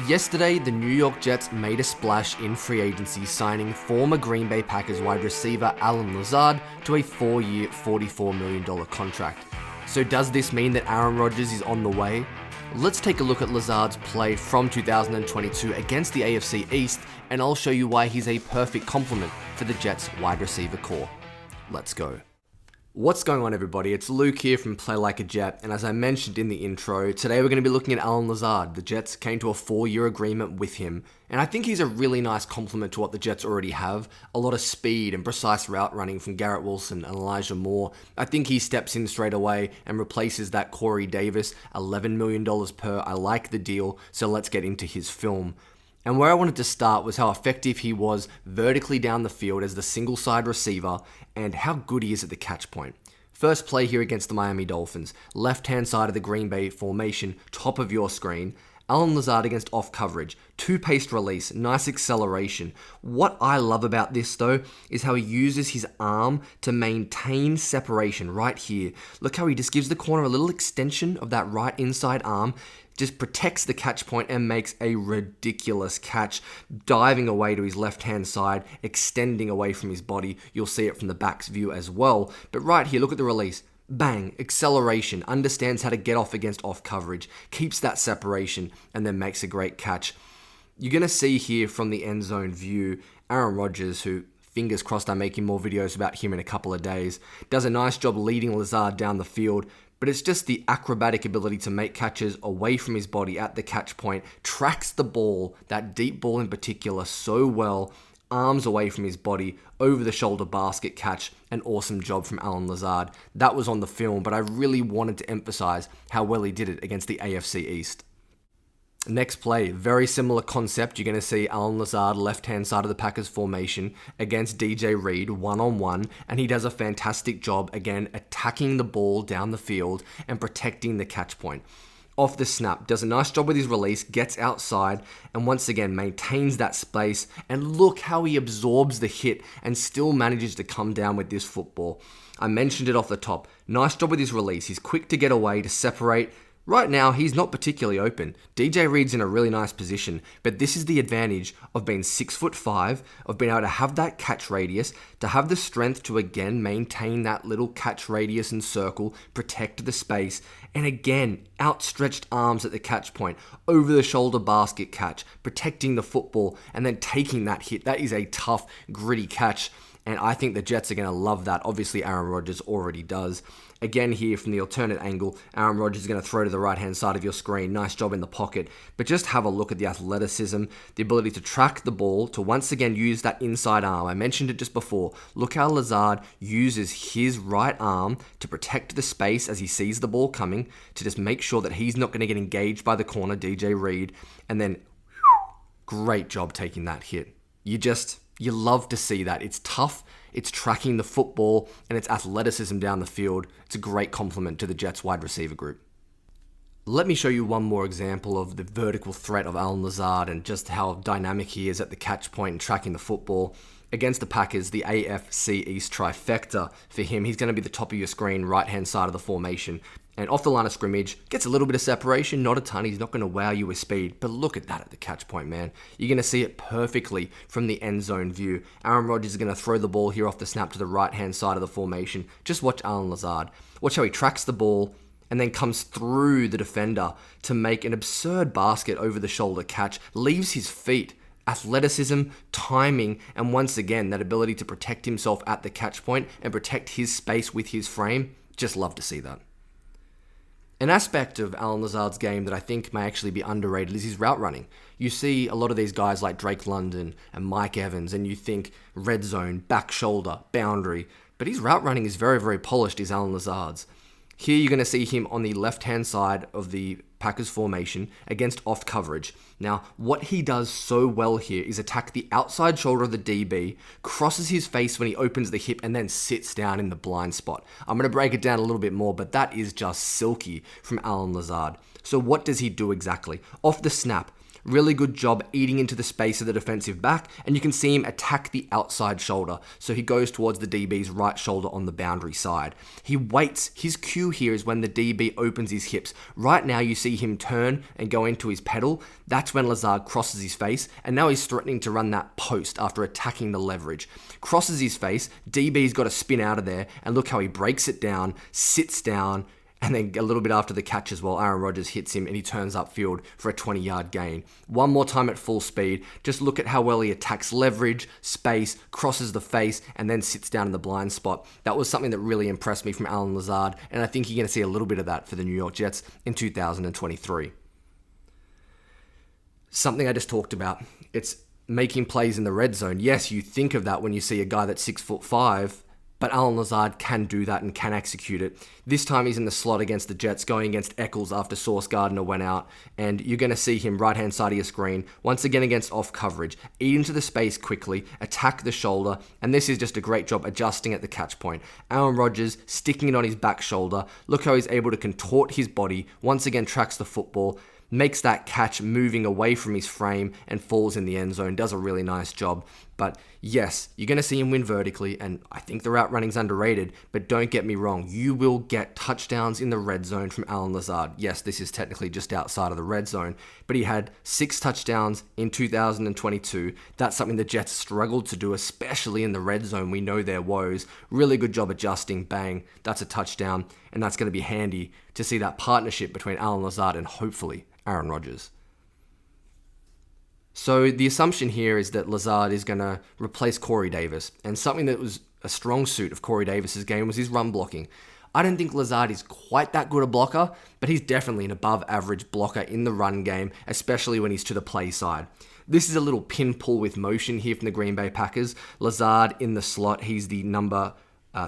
Yesterday, the New York Jets made a splash in free agency, signing former Green Bay Packers wide receiver Allen Lazard to a 4-year, $44 million contract. So does this mean that Aaron Rodgers is on the way? Let's take a look at Lazard's play from 2022 against the AFC East, and I'll show you why he's a perfect complement for the Jets wide receiver core. Let's go. What's going on, everybody? It's Luke here from Play Like a Jet, and as I mentioned in the intro, today we're going to be looking at Allen Lazard. The Jets came to a 4-year agreement with him, and I think he's a really nice complement to what the Jets already have. A lot of speed and precise route running from Garrett Wilson and Elijah Moore. I think he steps in straight away and replaces that Corey Davis, $11 million per. I like the deal, so let's get into his film. And where I wanted to start was how effective he was vertically down the field as the single side receiver and how good he is at the catch point. First play here against the Miami Dolphins, left-hand side of the Green Bay formation, top of your screen. Allen Lazard against off coverage, two-paced release, nice acceleration. What I love about this though is how he uses his arm to maintain separation right here. Look how he just gives the corner a little extension of that right inside arm, just protects the catch point and makes a ridiculous catch, diving away to his left-hand side, extending away from his body. You'll see it from the back's view as well. But right here, look at the release. Bang, acceleration, understands how to get off against off coverage, keeps that separation, and then makes a great catch. You're going to see here from the end zone view, Aaron Rodgers, who, fingers crossed I'm making more videos about him in a couple of days, does a nice job leading Lazard down the field, but it's just the acrobatic ability to make catches away from his body at the catch point, tracks the ball, that deep ball in particular, so well, arms away from his body, over the shoulder basket catch, an awesome job from Allen Lazard. That was on the film, but I really wanted to emphasize how well he did it against the AFC East. Next play, very similar concept. You're going to see Allen Lazard, left-hand side of the Packers formation against DJ Reed, one-on-one, and he does a fantastic job, again, attacking the ball down the field and protecting the catch point. Off the snap, does a nice job with his release, gets outside, and once again maintains that space, and look how he absorbs the hit and still manages to come down with this football. I mentioned it off the top. Nice job with his release. He's quick to get away, to separate. Right now, he's not particularly open. DJ Reed's in a really nice position, but this is the advantage of being 6'5", of being able to have that catch radius, to have the strength to again maintain that little catch radius and circle, protect the space, and again, outstretched arms at the catch point, over the shoulder basket catch, protecting the football, and then taking that hit. That is a tough, gritty catch, and I think the Jets are going to love that. Obviously, Aaron Rodgers already does. Again here from the alternate angle, Aaron Rodgers is going to throw to the right-hand side of your screen. Nice job in the pocket. But just have a look at the athleticism, the ability to track the ball, to once again use that inside arm. I mentioned it just before. Look how Lazard uses his right arm to protect the space as he sees the ball coming, to just make sure that he's not going to get engaged by the corner, DJ Reed. And then, great job taking that hit. You love to see that. It's tough, it's tracking the football, and it's athleticism down the field. It's a great compliment to the Jets wide receiver group. Let me show you one more example of the vertical threat of Allen Lazard and just how dynamic he is at the catch point and tracking the football. Against the Packers, the AFC East trifecta for him. He's going to be the top of your screen, right-hand side of the formation. And off the line of scrimmage, gets a little bit of separation, not a ton. He's not going to wow you with speed. But look at that at the catch point, man. You're going to see it perfectly from the end zone view. Aaron Rodgers is going to throw the ball here off the snap to the right-hand side of the formation. Just watch Allen Lazard. Watch how he tracks the ball and then comes through the defender to make an absurd basket over the shoulder catch. Leaves his feet. Athleticism, timing, and once again, that ability to protect himself at the catch point and protect his space with his frame. Just love to see that. An aspect of Allen Lazard's game that I think may actually be underrated is his route running. You see a lot of these guys like Drake London and Mike Evans, and you think red zone, back shoulder, boundary, but his route running is very, very polished, is Allen Lazard's. Here you're going to see him on the left-hand side of the Packers formation against off coverage. Now, what he does so well here is attack the outside shoulder of the DB, crosses his face when he opens the hip, and then sits down in the blind spot. I'm going to break it down a little bit more, but that is just silky from Allen Lazard. So what does he do exactly? Off the snap, Really good job eating into the space of the defensive back, and you can see him attack the outside shoulder. So he goes towards the DB's right shoulder on the boundary side. He waits. His cue here is when the DB opens his hips. Right now you see him turn and go into his pedal. That's when Lazard crosses his face, and now he's threatening to run that post after attacking the leverage. Crosses his face, DB's got to spin out of there, and look how he breaks it down, sits down, and then a little bit after the catch as well, Aaron Rodgers hits him and he turns upfield for a 20-yard gain. One more time at full speed. Just look at how well he attacks leverage, space, crosses the face, and then sits down in the blind spot. That was something that really impressed me from Allen Lazard, and I think you're going to see a little bit of that for the New York Jets in 2023. Something I just talked about. It's making plays in the red zone. Yes, you think of that when you see a guy that's 6'5", but Allen Lazard can do that and can execute it. This time he's in the slot against the Jets, going against Eccles after Sauce Gardner went out, and you're going to see him right-hand side of your screen, once again against off coverage, eat into the space quickly, attack the shoulder, and this is just a great job adjusting at the catch point. Aaron Rodgers sticking it on his back shoulder. Look how he's able to contort his body, once again tracks the football, makes that catch moving away from his frame and falls in the end zone. Does a really nice job. But yes, you're going to see him win vertically, and I think the route running's underrated, but don't get me wrong, you will get touchdowns in the red zone from Allen Lazard. Yes, this is technically just outside of the red zone, but he had 6 touchdowns in 2022. That's something the Jets struggled to do, especially in the red zone. We know their woes. Really good job adjusting. Bang, that's a touchdown, and that's going to be handy to see that partnership between Allen Lazard and hopefully Aaron Rodgers. So the assumption here is that Lazard is going to replace Corey Davis, and something that was a strong suit of Corey Davis's game was his run blocking. I don't think Lazard is quite that good a blocker, but he's definitely an above average blocker in the run game, especially when he's to the play side. This is a little pin pull with motion here from the Green Bay Packers. Lazard in the slot, he's the number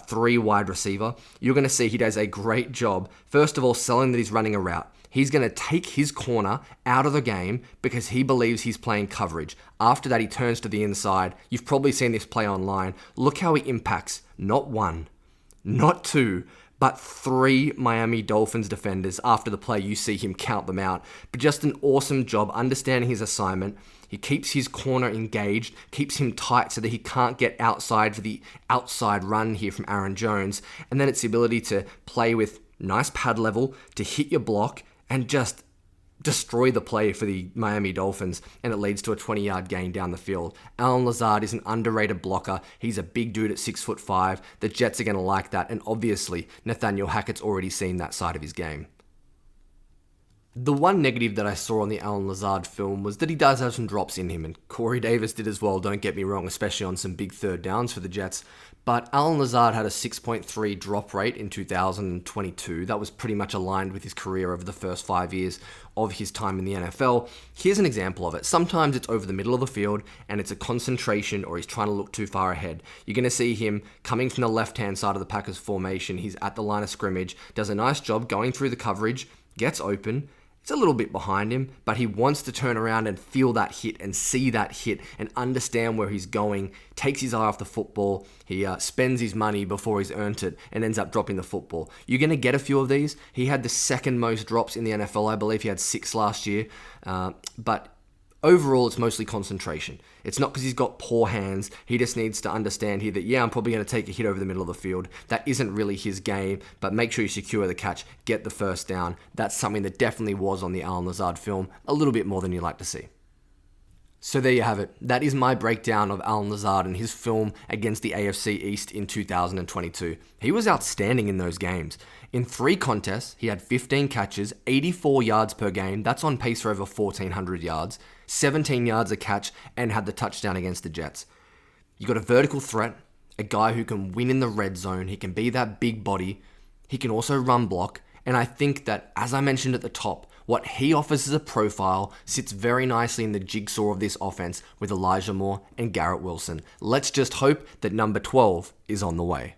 3 wide receiver. You're going to see he does a great job, first of all, selling that he's running a route. He's going to take his corner out of the game because he believes he's playing coverage. After that, he turns to the inside. You've probably seen this play online. Look how he impacts not 1, not 2, but 3 Miami Dolphins defenders. After the play, you see him count them out. But just an awesome job understanding his assignment. He keeps his corner engaged, keeps him tight so that he can't get outside for the outside run here from Aaron Jones. And then it's the ability to play with nice pad level, to hit your block, and just destroy the play for the Miami Dolphins, and it leads to a 20-yard gain down the field. Allen Lazard is an underrated blocker. He's a big dude at 6'5". The Jets are going to like that, and obviously Nathaniel Hackett's already seen that side of his game. The one negative that I saw on the Allen Lazard film was that he does have some drops in him, and Corey Davis did as well, don't get me wrong, especially on some big third downs for the Jets. But Allen Lazard had a 6.3 drop rate in 2022. That was pretty much aligned with his career over the first 5 years of his time in the NFL. Here's an example of it. Sometimes it's over the middle of the field and it's a concentration, or he's trying to look too far ahead. You're going to see him coming from the left-hand side of the Packers formation. He's at the line of scrimmage, does a nice job going through the coverage, gets open. It's a little bit behind him, but he wants to turn around and feel that hit and see that hit and understand where he's going, takes his eye off the football, he spends his money before he's earned it and ends up dropping the football. You're going to get a few of these. He had the second most drops in the NFL, I believe he had 6 last year, but overall, it's mostly concentration. It's not because he's got poor hands. He just needs to understand here that, yeah, I'm probably going to take a hit over the middle of the field. That isn't really his game, but make sure you secure the catch, get the first down. That's something that definitely was on the Allen Lazard film, a little bit more than you like to see. So there you have it. That is my breakdown of Allen Lazard and his film against the AFC East in 2022. He was outstanding in those games. In 3 contests, he had 15 catches, 84 yards per game. That's on pace for over 1,400 yards, 17 yards a catch, and had the touchdown against the Jets. You got a vertical threat, a guy who can win in the red zone. He can be that big body. He can also run block. And I think that, as I mentioned at the top, what he offers as a profile sits very nicely in the jigsaw of this offense with Elijah Moore and Garrett Wilson. Let's just hope that number 12 is on the way.